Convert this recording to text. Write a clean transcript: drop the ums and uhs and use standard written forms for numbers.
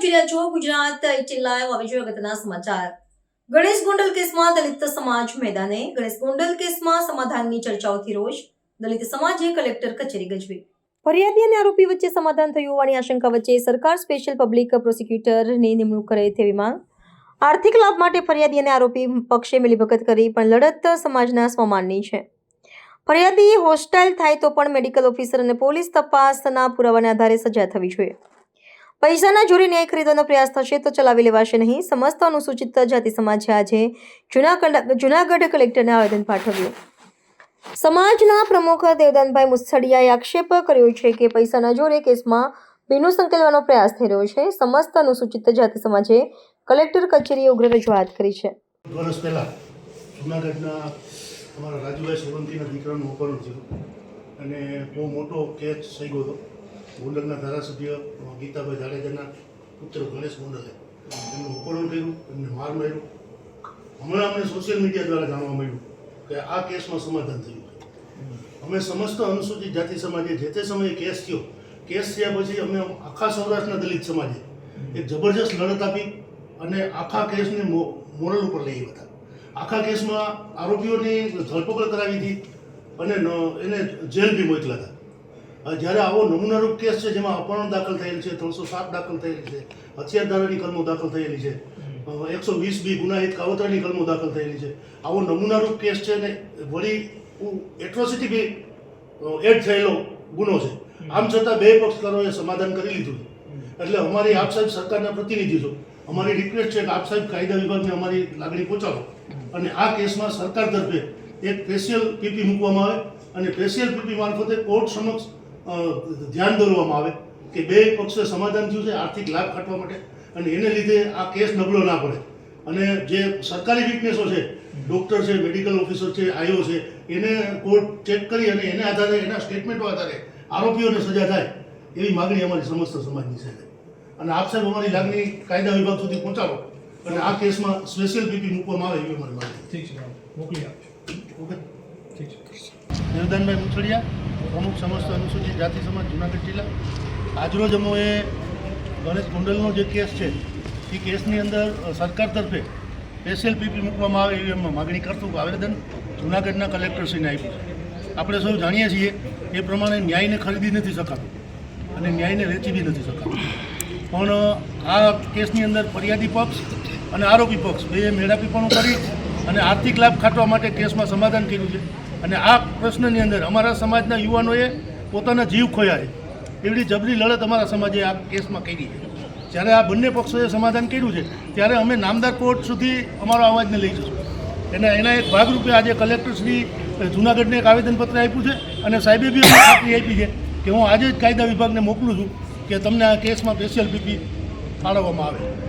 જોઈ રહ્યા છો ગુજરાત 18 લાઈવ. હવે જોઈએ અગત્યના સમાચાર. ગણેશ ગોંડલ કેસમાં દલિત સમાજ મેદાને. ગણેશ ગોંડલ કેસમાં સમાધાનની ચર્ચાઓથી રોષ. દલિત સમાજે કલેક્ટર કચેરી ગજવી. ફરિયાદી અને આરોપી વચ્ચે સમાધાન થયું હોવાની આશંકા વચ્ચે સરકાર સ્પેશિયલ પબ્લિક પ્રોસિક્યુટરની નિમણૂક કરે તેવી માંગ. આર્થિક લાભ માટે ફરિયાદી અને આરોપી પક્ષે મિલીભગત કરી પણ લડત સમાજના સ્વમાનની છે. ફરિયાદી હોસ્ટાઇલ થાય તો પણ મેડિકલ ઓફિસર અને પોલીસ તપાસના પુરાવાના આધારે સજા થવી જોઈએ. પૈસાના જોરે ન્યાય ખરીદવાનો પ્રયાસ થશે તો ચલાવી લેવાશે નહીં. સમસ્ત અનુસૂચિત જાતિ સમાજે આજે જૂનાગઢ કલેક્ટરને આવેદન પાઠવ્યું. સમાજના પ્રમુખ દેવદાનભાઈ મુસળિયાએ આક્ષેપ કર્યો છે કે પૈસાના જોરે કેસમાં ભીનું સંકેલવાનો પ્રયાસ થઈ રહ્યો છે. સમસ્ત અનુસૂચિત જાતિ સમાજે કલેક્ટર કચેરીએ ઉગ્ર રજૂઆત કરી છે. વર્ષ પહેલા જૂનાગઢના અમારા રાજુભાઈ સોલંકીના દીકરાનું અપહરણ થયું અને બહુ મોટો કેસ થઈ ગયો હતો. ગોંડલના ધારાસભ્ય ગીતાભાઈ જાડેજાના પુત્ર ગણેશ ગોંડલે એમનું અપહરણ કર્યું, એમને માર માર્યું. હમણાં અમને સોશિયલ મીડિયા દ્વારા જાણવા મળ્યું કે આ કેસમાં સમાધાન થયું છે. અમે સમસ્ત અનુસૂચિત જાતિ સમાજે જે તે સમયે કેસ થયા પછી અમે આખા સૌરાષ્ટ્રના દલિત સમાજે એક જબરજસ્ત લડત આપી અને આખા કેસને મોરલ ઉપર લઈ હતા. આખા કેસમાં આરોપીઓની ધરપકડ કરાવી હતી અને એને જેલ બી મોકલ્યા હતા. જ્યારે આવો નમૂનારૂપ કેસ છે જેમાં અપહરણ દાખલ થયેલ છે, 307 દાખલ થયેલી છે, હથિયારધારાની કલમો દાખલ થયેલી છે, 120B ગુનાહિત કાવતરાની કલમો દાખલ થયેલી છે, આવો નમૂનારૂપ કેસ છે અને વળી એટ્રોસિટી બી એડ થયેલો ગુનો છે. આમ છતાં બે પક્ષકારોએ સમાધાન કરી લીધું. એટલે અમારી આપ સાહેબ સરકારના પ્રતિનિધિ છો, અમારી રિક્વેસ્ટ છે કે આપ સાહેબ કાયદા વિભાગને અમારી લાગણી પહોંચાડો અને આ કેસમાં સરકાર તરફે એક સ્પેશિયલ પીપી મૂકવામાં આવે અને સ્પેશિયલ પીપી મારફતે કોર્ટ સમક્ષ ધ્યાન દોરવામાં આવે કે બે પક્ષે સમાધાન થયું છે આર્થિક લાભ કાઢવા માટે અને એને લીધે આ કેસ નબળો ના પડે. અને જે સરકારી વિટનેસો છે, ડૉક્ટર છે, મેડિકલ ઓફિસર છે, આઈઓ છે, એને કોર્ટ ચેક કરી અને એને આધારે એના સ્ટેટમેન્ટો આધારે આરોપીઓને સજા થાય એવી માગણી અમારી સમસ્ત સમાજની છે. અને આપ સાહેબ અમારી લાગણી કાયદા વિભાગ સુધી પહોંચાડો અને આ કેસમાં સ્પેશિયલ પીપી મૂકવામાં આવે એવી અમારી માગણી. ઠીક છે, મોકલી આપજો. ઓકે, ઠીક છે. દેવદાનભાઈ મુસળિયા, પ્રમુખ સમસ્ત અનુસૂચિત જાતિ સમાજ જૂનાગઢ જિલ્લા. આજરોજ અમે ગણેશ ગોંડલનો જે કેસ છે એ કેસની અંદર સરકાર તરફે સ્પેશિયલ પીપી મૂકવામાં આવે એવી અમે માગણી કરતું આવેદન જૂનાગઢના કલેક્ટરશ્રીને આપ્યું છે. આપણે સૌ જાણીએ છીએ એ પ્રમાણે ન્યાયને ખરીદી નથી શકાતું અને ન્યાયને વેચી બી નથી શકાતું. પણ આ કેસની અંદર ફરિયાદી પક્ષ અને આરોપી પક્ષ બે મેળાપીપણું કરી અને આર્થિક લાભ ખાટવા માટે કેસમાં સમાધાન કર્યું છે. અને આ પ્રશ્નની અંદર અમારા સમાજના યુવાનોએ પોતાના જીવ ખોયા છે. એવી જબરી લડત અમારા સમાજે આ કેસમાં કરી છે. જ્યારે આ બંને પક્ષોએ સમાધાન કર્યું છે ત્યારે અમે નામદાર કોર્ટ સુધી અમારો અવાજને લઈ જઈશું. એના એક ભાગરૂપે આજે કલેક્ટરશ્રી જૂનાગઢને એક આવેદનપત્ર આપ્યું છે અને સાહેબે બી અમને ખાતરી આપી છે કે હું આજે જ કાયદા વિભાગને મોકલું છું કે તમને આ કેસમાં સ્પેશિયલ પીપી ફાળવવામાં આવે.